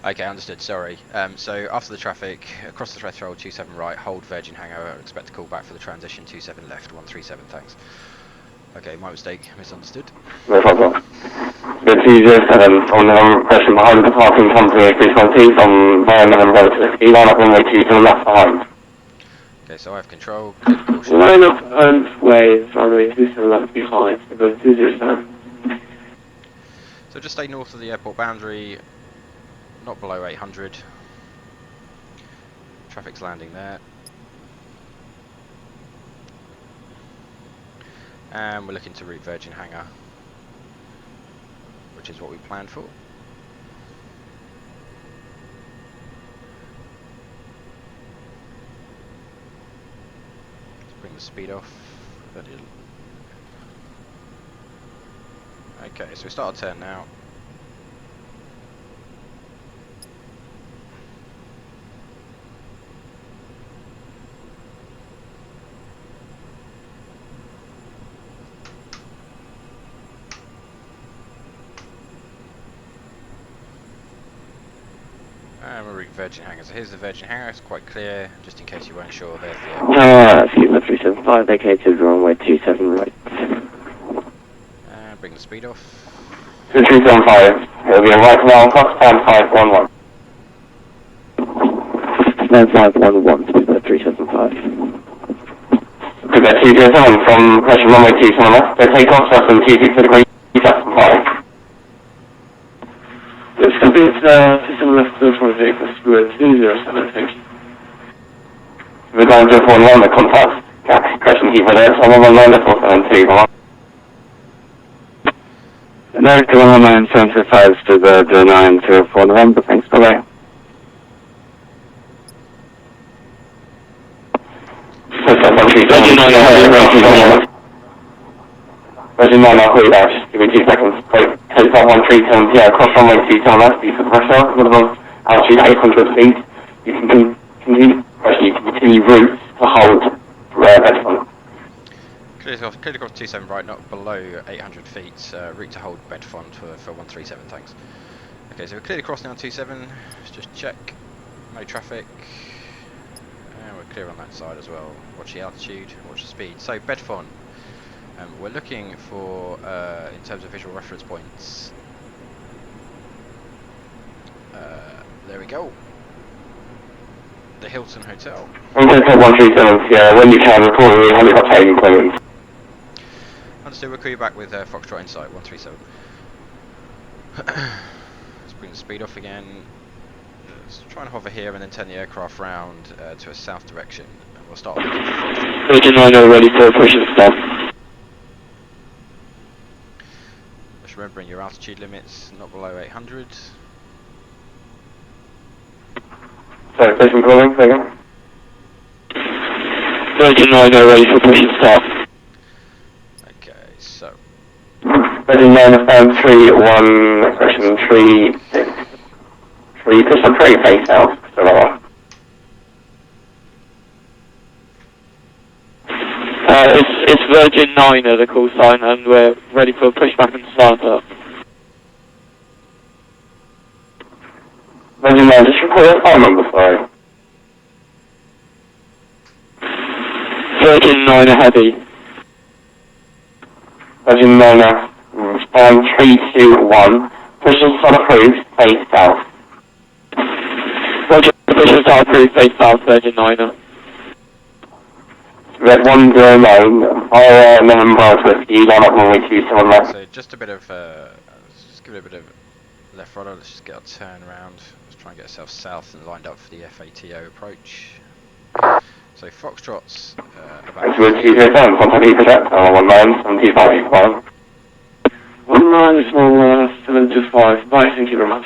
Okay, understood, sorry. So after the traffic, across the threshold 27 right, hold Virgin Hangar, expect a call back for the transition 27 left, 137, thanks. Okay, my mistake, misunderstood. No problem. The 207 on the question behind the parking company 320 from via November to the line up runway 27 left behind. Okay, so I have control, clear the caution. Line up and wave, runway 27 left behind, about 207. So just stay north of the airport boundary, not below 800. Traffic's landing there. And we're looking to route Virgin Hangar, which is what we planned for. Let's bring the speed off. Okay, so we start our turn now. And we'll route Virgin Hangar. So here's the Virgin Hangar, it's quite clear, just in case you weren't sure, there's the airport. Fuma 375, vacated runway 27 right. And bring the speed off. 2375, it'll be a right now, cross stand 511. Stand 511, Fuma 375. Quebec 207 from question runway 27 left, they take off, person 26 degrees, 75. It's a bit, system left for vehicle, Fuma 207, thank you. The 904 the contact, question Heathrow there, someone 942, American 10975 to the 904 November, thanks, bye-bye. Virgin 9, I'll call you back, just give me 2 seconds. Wait, take that 137, yeah, cross runway 27 left, east of the threshold, one above altitude 800 feet. You can continue route to hold Bedfont. Clear across 27 right, not below 800 feet, route to hold Bedfont for 137, thanks. Okay, so we're cleared across now 27, let's just check, no traffic, and we're clear on that side as well. Watch the altitude, watch the speed. So Bedfont, we're looking for, in terms of visual reference points, there we go, the Hilton Hotel. I'm going to take 137, yeah, when you can, report me, helicopter taking clearance. Understood, we'll call you back with Foxtrot Insight 137. Let's bring the speed off again. Let's try and hover here and then turn the aircraft round to a south direction. we'll start looking for Foxtrot. Virgin 9 ready for push and stop. Just remembering your altitude limits, not below 800. Sorry, station calling, say again. Virgin 9 ready for push and stop. Okay, so Virgin 9 FM 31, expression 3, push on 3, face out, so that It's Virgin 9 the call sign, and we're ready for pushback and start up. Virgin 9, just report your phone number, sorry. Virgin 9 heavy. Virgin 9, respond 321, push and start approved, face south. Roger, push and start approved, face south, Virgin 9. Red 109, via November Whiskey, line up runway 27 left. so just a bit of let's just give it a bit of left rudder. Let's just get our turn around. Let's try and get ourselves south and lined up for the FATO approach. So Foxtrot's about Actually, 207, contact E projectile 197585. 725, bye, thank you very much.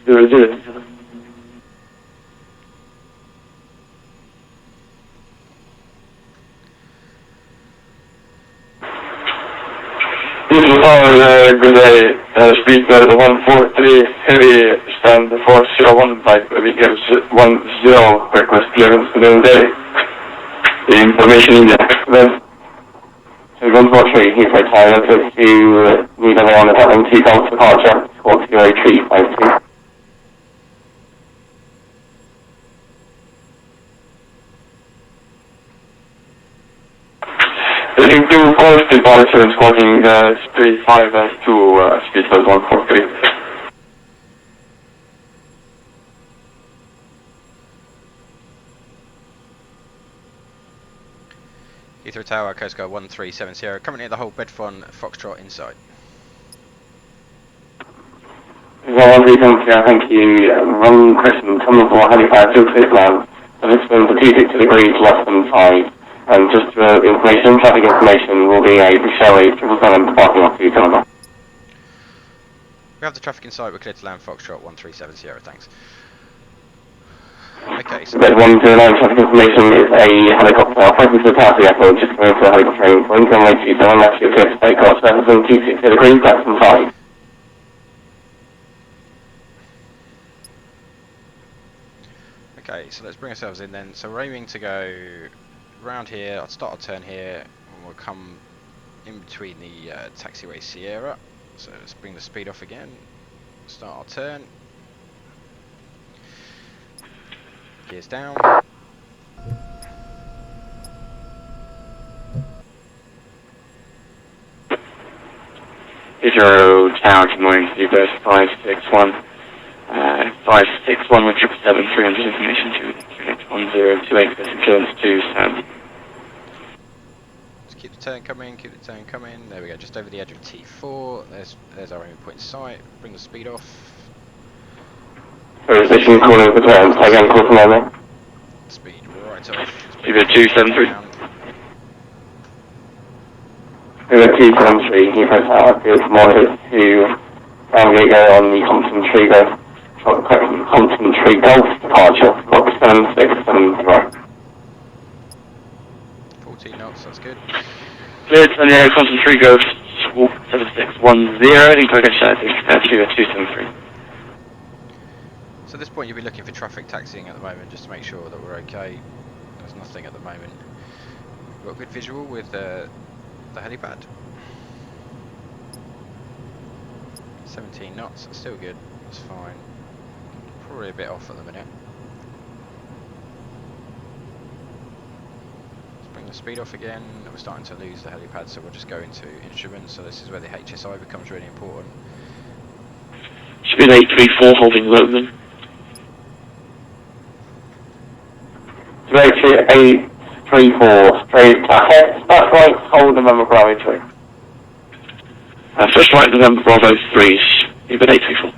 007. This is our good day, speaker 143 Heli, stand 401 pipe, we give 10 request clearance within the day. The information in the accident. So 143, he's retired, to need everyone at having 2 Golf departure, squad 0352. Heading to Golf departure and squatting 35 speed 143. Heathrow Tower, Coast Guard 1370, currently at the whole Bedfon Foxtrot inside. Well, 1370, thank you. Wrong question, coming for Halifax, still clear land. So this one's for 260 degrees less than 5. And just for information, traffic information will be a Shelly 777 parking lot 2 Canada. We have the traffic inside, we're clear to land Foxtrot 1370, thanks. Okay, so Bed 109 traffic information is a helicopter approaching to the tower of the airport, just going for a helicopter training point, runway 27 left, you're clear to take off, surface 260 degrees less than 5. okay, so let's bring ourselves in then. So we're aiming to go around here. I'll start a turn here, and we'll come in between the taxiway Sierra. So let's bring the speed off again. Start our turn. Gears down. Heathrow Tower, good morning, Seabird 561. 561 with 777, 300 information to unit 1028, clearance to sound. Just keep the turn coming, keep the turn coming. There we go, just over the edge of T4. There's our aiming point in sight. Bring the speed off. Station calling for clearance, again call from there. Speed right off. Seabird 273. River 273, Heathrow Tower, field tomorrow to Family go on the Compton Tree Golf departure, Fox 7670. 14 knots, that's good. Cleared on the Compton Tree Golf, 7610, including to 273. So at this point you'll be looking for traffic taxiing at the moment, just to make sure that we're okay. There's nothing at the moment. We've got good visual with the helipad. 17 knots, that's still good, that's fine. Probably a bit off at the minute. Let's bring the speed off again. We're starting to lose the helipad, so we'll just go into instruments. So this is where the HSI becomes really important. Speed 834, holding low then. 834, straight ahead, start right, hold November Bravo 3. First right November Bravo 3, Seabird 834.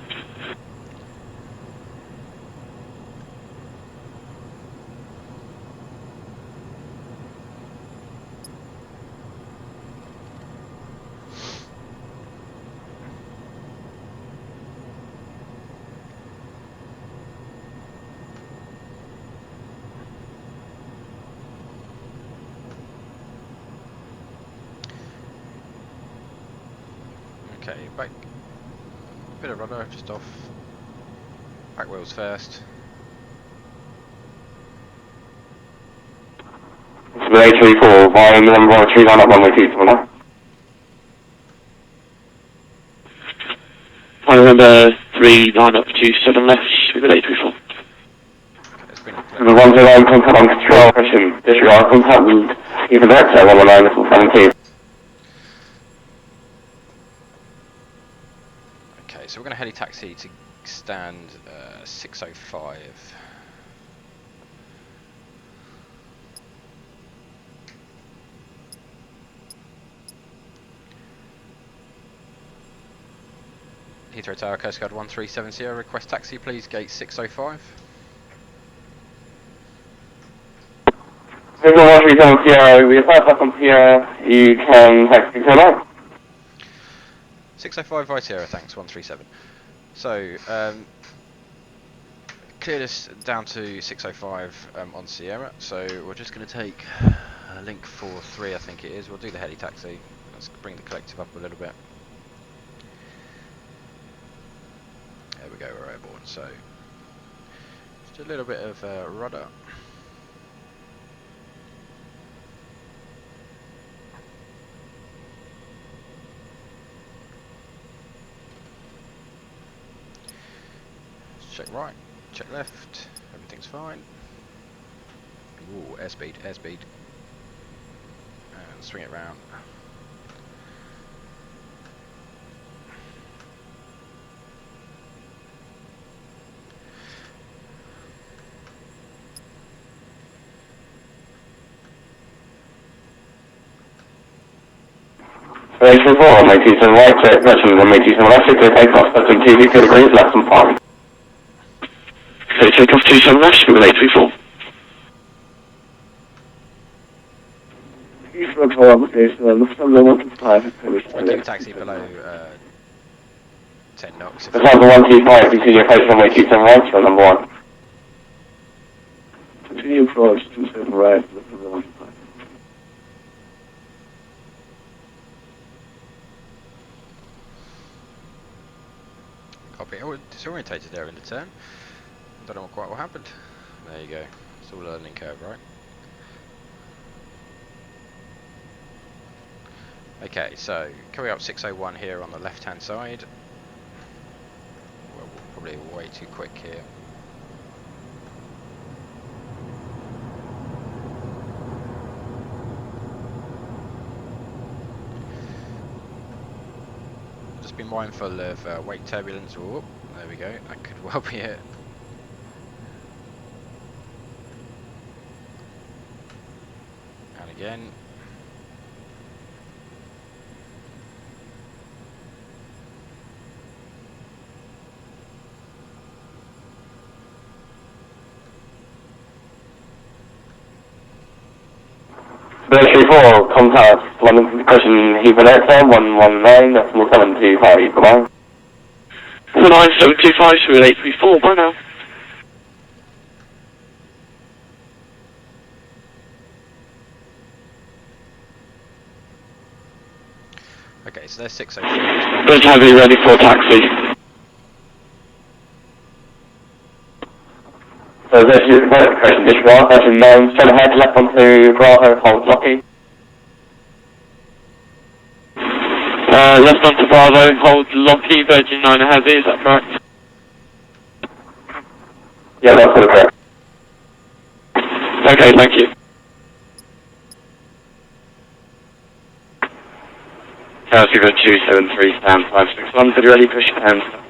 Okay, back. Bit of rudder just off. Back wheels first. A34, volume number 3 line up runway 27 left. November 3, line up 27 left, with 834. Okay, it's been Number 109, contact on control, question, disregard, contact with even director, 119, 17. Okay, so we're going to heli taxi to stand 605. Heathrow Tower, Coast Guard 1370, request taxi please, gate 605. Number 137, we apply back on Pierre, you can taxi to now. 605 Viterra, thanks, 137. So, cleared us down to 605 on Sierra, so we're just going to take link 43, I think it is. We'll do the heli taxi. Let's bring the collective up a little bit. There we go, we're airborne, so just a little bit of rudder. Check right, check left, everything's fine. Ooh, airspeed, airspeed. And swing it round. Race report, runway 27 right, check, mention runway 27 left, 6 take off, 2 degrees, less than 5. So take off 27 left, with 834. We'll do taxi below 10 knots. It's number 125, continue approach runway 27 right, so number 1. Continue approach 27 right, number 125. Copy. Oh, disorientated there in the turn. I don't know quite what happened. There you go. It's all a learning curve, right? Okay, so coming up 601 here on the left hand side. Well, we're probably way too quick here. Just be mindful of wake turbulence. Oh, there we go. That could well be it. And again. Military 4, contact London question Heathrow Airport 119, that's 725, goodbye. 9725, with 834, bye now. Okay, so there's 603. Bridge heavy ready for taxi. So this is the question, disregard, version 9, straight ahead, left onto Bravo, hold Lockheed. Left onto Bravo, hold Lockheed, Virgin 9 heavy, is that correct? Yeah, that's all correct. Okay, thank you. Chelsea 273, stand 561, so you ready, push and stop.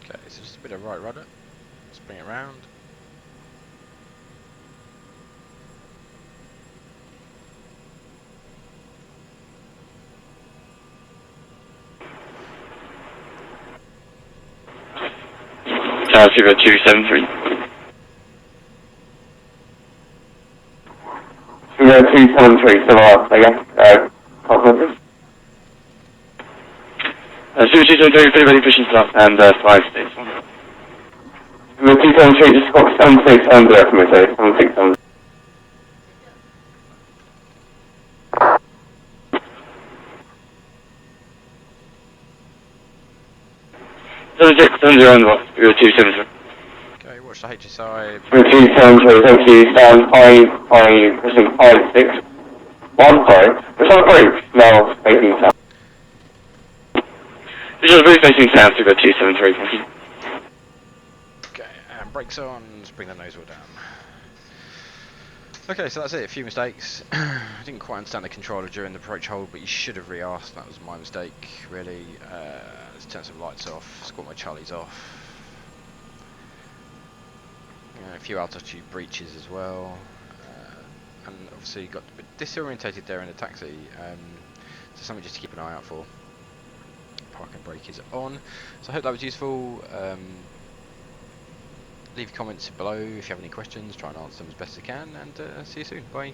Okay, so just a bit of right rudder. Let's bring it round. Chelsea 273. We go 273, so again, confidence. 273, ready, pushing stop, and 5 states. The 273, just got 7670 from me, sorry, 7670. You're 273. Okay, watch the HSI. 273, thank you, stand 5, pushing 5, 6, 1, sorry. Which one group? Now, facing south. This is really facing south to go 273, thank you. Okay, and brakes on, let's bring the nose wheel down. Okay, so that's it, a few mistakes. I didn't quite understand the controller during the approach hold, but you should have re-asked, that was my mistake, really. Let's turn some lights off, squat my Charlies off. A few altitude breaches as well. And obviously you got a bit disorientated there in the taxi, so something just to keep an eye out for. Park and brake is on, so I hope that was useful. Leave your comments below if you have any questions, try and answer them as best I can, and see you soon, bye.